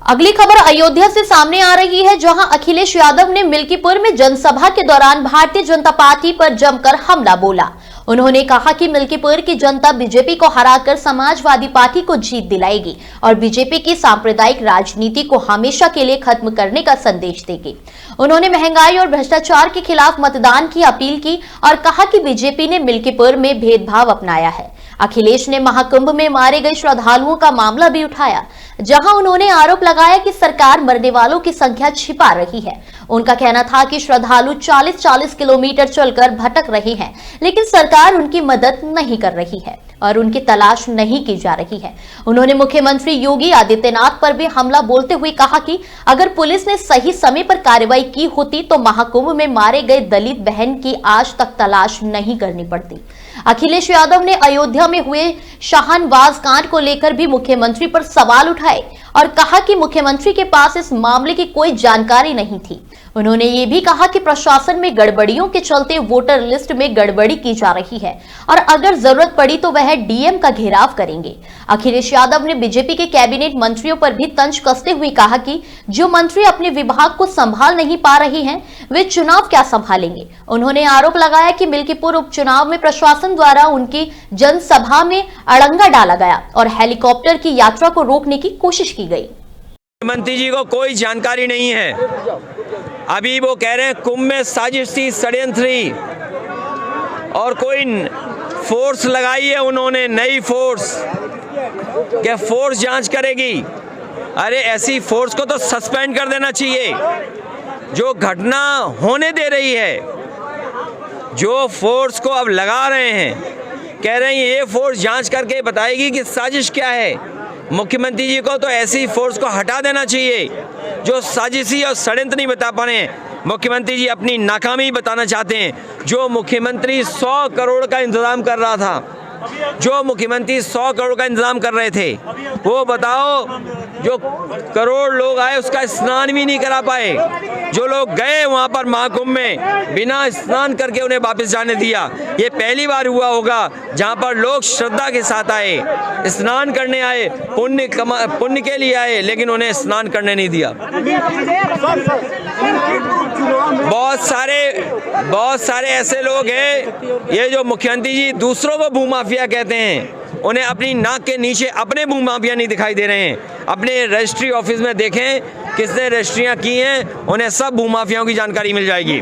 अगली खबर अयोध्या से सामने आ रही है, जहां अखिलेश यादव ने मिल्कीपुर में जनसभा के दौरान भारतीय जनता पार्टी पर जमकर हमला बोला। उन्होंने कहा कि मिल्कीपुर की जनता बीजेपी को हराकर समाजवादी पार्टी को जीत दिलाएगी और बीजेपी की सांप्रदायिक राजनीति को हमेशा के लिए खत्म करने का संदेश देगी। उन्होंने महंगाई और भ्रष्टाचार के खिलाफ मतदान की अपील की और कहा कि बीजेपी ने मिल्कीपुर में भेदभाव अपनाया है। अखिलेश ने महाकुंभ में मारे गए श्रद्धालुओं का मामला भी उठाया, जहां उन्होंने आरोप लगाया कि सरकार मरने वालों की संख्या छिपा रही है। उनका कहना था कि श्रद्धालु 40-40 किलोमीटर चलकर भटक रहे हैं, लेकिन सरकार उनकी मदद नहीं कर रही है और उनकी तलाश नहीं की जा रही है। उन्होंने मुख्यमंत्री योगी आदित्यनाथ पर भी हमला बोलते हुए कहा कि अगर पुलिस ने सही समय पर कार्रवाई की होती तो महाकुंभ में मारे गए दलित बहन की आज तक तलाश नहीं करनी पड़ती। अखिलेश यादव ने अयोध्या में हुए शाहनवाज कांड को लेकर भी मुख्यमंत्री पर सवाल उठाए और कहा कि मुख्यमंत्री के पास इस मामले की कोई जानकारी नहीं थी। उन्होंने ये भी कहा कि प्रशासन में गड़बड़ियों के चलते वोटर लिस्ट में गड़बड़ी की जा रही है और अगर जरूरत पड़ी तो वह डीएम का घेराव करेंगे। अखिलेश यादव ने बीजेपी के कैबिनेट मंत्रियों पर भी तंज कसते हुए कहा कि जो मंत्री अपने विभाग को संभाल नहीं पा रहे हैं वे चुनाव क्या संभालेंगे। उन्होंने आरोप लगाया कि मिल्कीपुर उपचुनाव में प्रशासन द्वारा उनकी जनसभा में अड़ंगा डाला गया और हेलीकॉप्टर की यात्रा को रोकने की कोशिश की गई। मुख्यमंत्री जी को कोई जानकारी नहीं है। अभी वो कह रहे हैं कुंभ में साजिश थी, षड्यंत्र थी और कोई फोर्स लगाई है उन्होंने, नई फोर्स। क्या फोर्स जांच करेगी? अरे ऐसी फोर्स को तो सस्पेंड कर देना चाहिए जो घटना होने दे रही है। जो फोर्स को अब लगा रहे हैं, कह रहे हैं ये फोर्स जांच करके बताएगी कि साजिश क्या है। मुख्यमंत्री जी को तो ऐसी फोर्स को हटा देना चाहिए जो साजिशी और षड्यंत्र नहीं बता पा रहे हैं। मुख्यमंत्री जी अपनी नाकामी बताना चाहते हैं। जो मुख्यमंत्री 100 करोड़ का इंतजाम कर रहा था, जो मुख्यमंत्री 100 करोड़ का इंतजाम कर रहे थे, वो बताओ जो करोड़ लोग आए उसका स्नान भी नहीं करा पाए। जो लोग गए वहां पर महाकुंभ में बिना स्नान करके उन्हें वापस जाने दिया। ये पहली बार हुआ होगा जहां पर लोग श्रद्धा के साथ आए, स्नान करने आए, पुण्य के लिए आए, लेकिन उन्हें स्नान करने नहीं दिया। बहुत सारे ऐसे लोग हैं, ये जो मुख्यमंत्री जी दूसरों को भूमाफिया कहते हैं, उन्हें अपनी नाक के नीचे अपने भूमाफिया नहीं दिखाई दे रहे हैं। अपने रजिस्ट्री ऑफिस में देखें किसने रजिस्ट्रियां की हैं, उन्हें सब भूमाफियाओं की जानकारी मिल जाएगी।